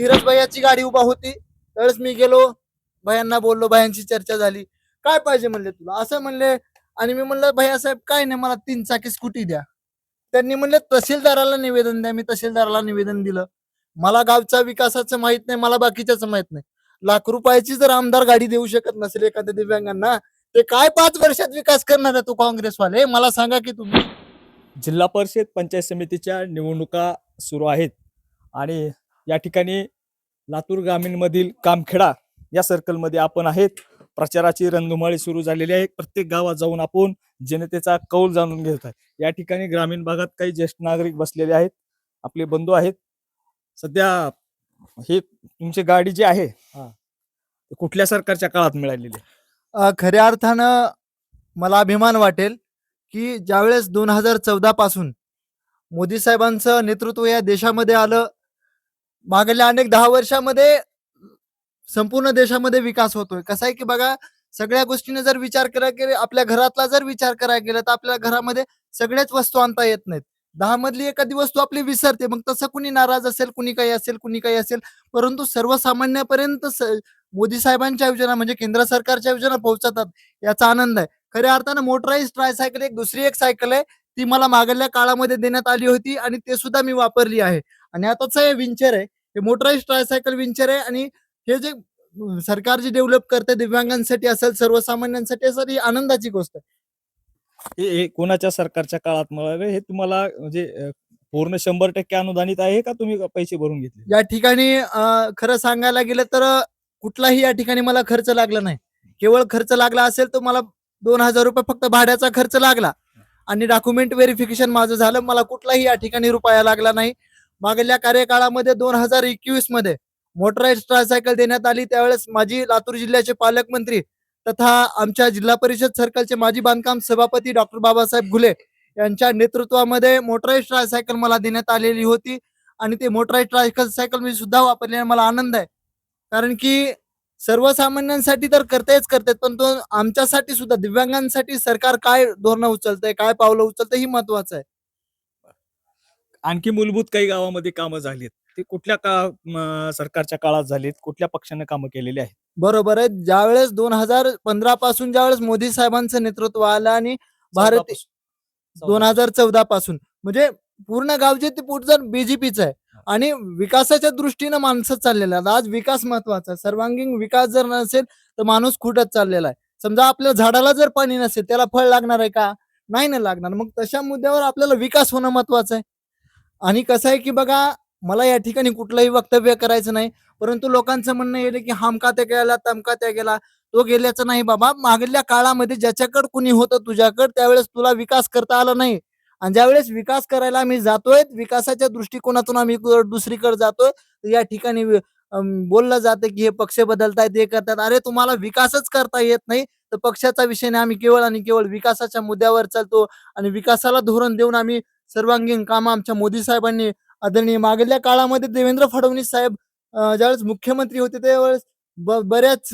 धीरज भैयाची गाडी उभा होती त्यावेळेस मी गेलो, भैयांना बोललो, भैयांची चर्चा झाली. काय पाहिजे म्हणले तुला, असं म्हणले. आणि मी म्हणलं भैया साहेब काय नाही, मला 3 चाकी स्कूटी द्या. त्यांनी म्हणले तहसीलदाराला निवेदन द्या. मी तहसीलदाराला निवेदन दिलं. मला गावच्या विकासाचं माहित नाही, मला बाकीच्याच माहित नाही. लाख रुपयाची जर आमदार गाडी देऊ शकत नसेल एखाद्या दिव्यांगांना, ते काय 5 वर्षात विकास करणार आहे तो काँग्रेसवाले, मला सांगा की तुम्ही. जिल्हा परिषद पंचायत समितीच्या निवडणुका सुरू आहेत आणि या ठिकाणी लातूर ग्रामीणमधील कामखेडा या सर्कलमध्ये आपण आहेत. प्रचाराची रणधुमाळी सुरू झालेली आहे. प्रत्येक गावात जाऊन आपण जनतेचा कौल जाणून घेत आहे. या ठिकाणी ग्रामीण भागात काही ज्येष्ठ नागरिक बसलेले आहेत, आपले बंधू आहेत. सध्या हे तुमची गाडी जी आहे कुठल्या सरकारच्या काळात मिळालेली आहे? खऱ्या अर्थानं मला अभिमान वाटेल की ज्यावेळेस 2014 पासून मोदी साहेबांचं नेतृत्व या देशामध्ये आलं, मागल्या अनेक 10 वर्षामध्ये संपूर्ण देशामध्ये विकास होतोय. कसं आहे की बघा, सगळ्या गोष्टीने जर विचार करायला गेले, आपल्या घरातला जर विचार करायला गेला तर आपल्या घरामध्ये सगळ्याच वस्तू आणता येत नाहीत. 10 मधली एखादी वस्तू आपली विसरते, मग तसं कुणी नाराज असेल, कुणी काही असेल, कुणी काही असेल, परंतु सर्वसामान्यापर्यंत मोदी साहेबांच्या योजना म्हणजे केंद्र सरकारच्या योजना पोहोचतात, याचा आनंद आहे. खऱ्या अर्थानं मोटराईज ट्रायसायकल एक दुसरी एक सायकल आहे, ती मला मागल्या काळामध्ये देण्यात आली होती आणि ते सुद्धा मी वापरली आहे. आणि आताचं हे विंचर आहे, हे मोटराईज ट्रायसायकल विंचर आहे. आणि हे जे सरकार जे डेव्हलप करते दिव्यांगांसाठी असेल, सर्वसामान्यांसाठी असेल, ही आनंदाची गोष्ट आहे. हे कोणाच्या सरकारच्या काळात मिळाले हे तुम्हाला म्हणजे पूर्ण 100% अनुदानित आहे का तुम्ही पैसे भरून घेतले? या ठिकाणी खरं सांगायला गेलं तर कुठलाही या ठिकाणी मला खर्च लागला नाही. केवळ खर्च लागला असेल तर मला 2,000 रुपये फक्त भाड्याचा खर्च लागला आणि डॉक्युमेंट व्हेरिफिकेशन माझं झालं. मला कुठलाही या ठिकाणी रुपया लागला नाही. मागल्या कार्यकाळामध्ये 2021 मध्ये मोटराईज ट्रायसायकल देण्यात आली. त्यावेळेस माझी लातूर जिल्ह्याचे पालकमंत्री तथा आमच्या जिल्हा परिषद सर्कलचे माजी बांधकाम सभापती डॉक्टर बाबासाहेब घुले यांच्या नेतृत्वामध्ये मोटराईज ट्रायसायकल मला देण्यात आलेली होती. आणि ते मोटराईज ट्रायसायकल मी सुद्धा वापरल्याने मला आनंद आहे. कारण की सर्वसामान्यांसाठी तर करतेच करते, पण तो आमच्यासाठी सुद्धा दिव्यांगांसाठी सरकार काय धोरणं उचलतंय, काय पावलं उचलतंय, ही महत्वाचं आहे. आणखी मूलभूत काही गावामध्ये कामं झालीत, ते कुठल्या सरकारच्या काळात झालीत, कुठल्या पक्षाने कामं केलेली आहेत? बरोबर आहे. ज्यावेळेस 2015 पासून ज्यावेळेस मोदी साहेबांचं नेतृत्व आलं आणि भारत 2014 पासून म्हणजे पूर्ण गाव जे ते पुढचं बीजेपीचं आहे आणि विकासाच्या दृष्टीनं माणसं चाललेलं आहे. आज विकास महत्वाचा आहे. सर्वांगीण विकास जर नसेल तर माणूस खुटत चाललेला आहे. समजा आपल्या झाडाला जर पाणी नसेल त्याला फळ लागणार आहे का? नाही ना लागणार. मग तशा मुद्द्यावर आपल्याला विकास होणं महत्वाचं आहे. आणि कसं आहे की बघा, मला या ठिकाणी कुठलंही वक्तव्य करायचं नाही, परंतु लोकांचं म्हणणं येईल की हमका त्या गेला, तमका त्या गेला. तो गेल्याचं नाही बाबा. मागल्या काळामध्ये ज्याच्याकडे कुणी होतं तुझ्याकडे, त्यावेळेस तुला विकास करता आला नाही. आणि ज्यावेळेस विकास करायला आम्ही जातोय, विकासाच्या दृष्टिकोनातून आम्ही दुसरीकडे जातोय, तर या ठिकाणी बोललं जातं की हे पक्ष बदलतायत, हे करतात. अरे तुम्हाला विकासच करता येत नाही तर पक्षाचा विषय नाही. आम्ही केवळ आणि केवळ विकासाच्या मुद्द्यावर चालतो आणि विकासाला धोरण देऊन आम्ही सर्वांगीण काम आमच्या मोदी साहेबांनी आदरणीय मागल्या काळामध्ये देवेंद्र फडणवीस साहेब ज्यावेळेस मुख्यमंत्री होते त्यावेळेस बऱ्याच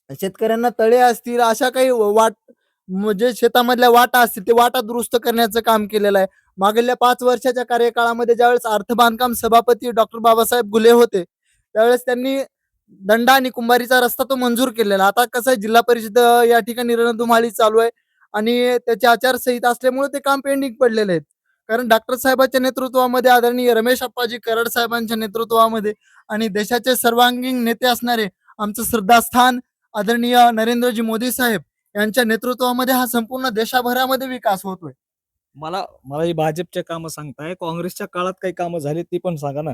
शेतकऱ्यांना तळे असतील, अशा काही वाट म्हणजे शेतामधल्या वाटा असतील, ते वाटा दुरुस्त करण्याचं काम केलेलं आहे. मागल्या 5 वर्षाच्या कार्यकाळामध्ये ज्यावेळेस अर्थ बांधकाम सभापती डॉक्टर बाबासाहेब घुले होते, त्यावेळेस त्यांनी दंडा आणि कुंभारीचा रस्ता तो मंजूर केलेला. आता कसं आहे, जिल्हा परिषद या ठिकाणी रणधुमाळी चालू आहे आणि त्याची आचारसंहिता असल्यामुळे ते काम पेंडिंग पडलेले आहेत. कारण डॉक्टर साहेबांच्या नेतृत्वामध्ये, आदरणीय रमेश अप्पाजी कराड साहेबांच्या नेतृत्वामध्ये आणि देशाचे सर्वांगीण नेते असणारे आमचं श्रद्धास्थान आदरणीय नरेंद्रजी मोदी साहेब यांच्या नेतृत्वामध्ये हा संपूर्ण देशाभरामध्ये विकास होतोय. मला मला ही भाजपच्या कामं सांगताय, काँग्रेसच्या काळात काही कामं झाली ती पण सांगा ना.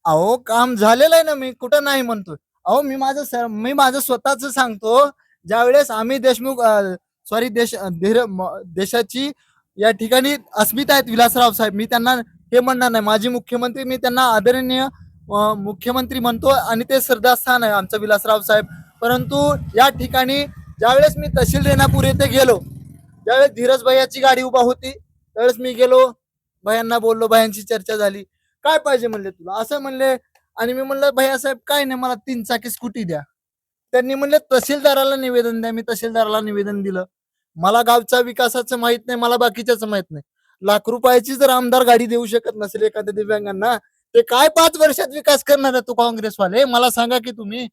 अहो काम झालेलं आहे ना, मी कुठं नाही म्हणतोय. अहो मी माझं स्वतःच सांगतो. ज्यावेळेस आम्ही देशमुख सॉरी देशाची या ठिकाणी अस्मिता आहेत विलासराव साहेब, मी त्यांना हे म्हणणार नाही. माजी मुख्यमंत्री, मी त्यांना आदरणीय मुख्यमंत्री म्हणतो आणि ते श्रद्धास्थान आहे आमचं विलासराव साहेब. परंतु या ठिकाणी ज्यावेळेस मी तहसील रेणापूर येथे गेलो, ज्यावेळेस धीरज भैयाची गाडी उभा होती, त्यावेळेस मी गेलो, भैयांना बोललो, भैयांची चर्चा झाली. काय पाहिजे म्हणले तुला, असं म्हणले. आणि मी म्हणलं भैया साहेब काय नाही, मला 3 चाकी स्कूटी द्या. त्यांनी म्हणले तहसीलदाराला निवेदन द्या. मी तहसीलदाराला निवेदन दिलं. मला गावच्या विकासाचं माहित नाही, मला बाकीच्याच माहित नाही. लाख रुपयाची जर आमदार गाडी देऊ शकत नसेल एखाद्या दिव्यांगांना, ते काय 5 वर्षात विकास करणार आहे तू काँग्रेसवाले मला सांगा की तुम्ही.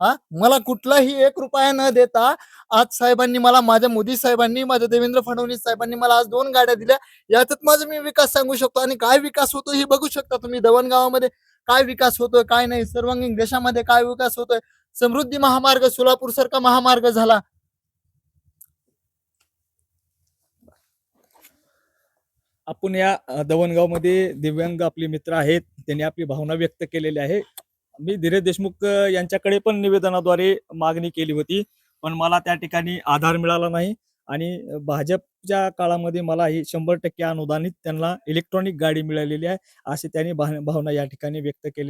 हा मला कुठलाही 1 रुपया न देता आज साहेबांनी मला, माझ्या मोदी साहेबांनी, माझ्या देवेंद्र फडणवीस साहेबांनी मला आज 2 गाड्या दिल्या. याच्यात माझं मी विकास सांगू शकतो आणि काय विकास होतो हे बघू शकता तुम्ही. दवणगावामध्ये काय विकास होतोय काय नाही, सर्वांगीण देशामध्ये काय विकास होतोय. समृद्धी महामार्ग, सोलापूर सारखा महामार्ग झाला. आपण या दवणगावमध्ये दिव्यांग आपले मित्र आहेत, त्यांनी आपली भावना व्यक्त केलेली आहे. मी धीरज देशमुख यांच्याकडे पण निवेदनाद्वारे मागणी केली होती, पण मला त्या ठिकाणी आधार मिळाला नाही. आणि भाजपच्या काळामध्ये मला ही 100% अनुदानित त्यांना इलेक्ट्रॉनिक गाडी मिळालेली आहे, अशी त्यांनी भावना या ठिकाणी व्यक्त केली.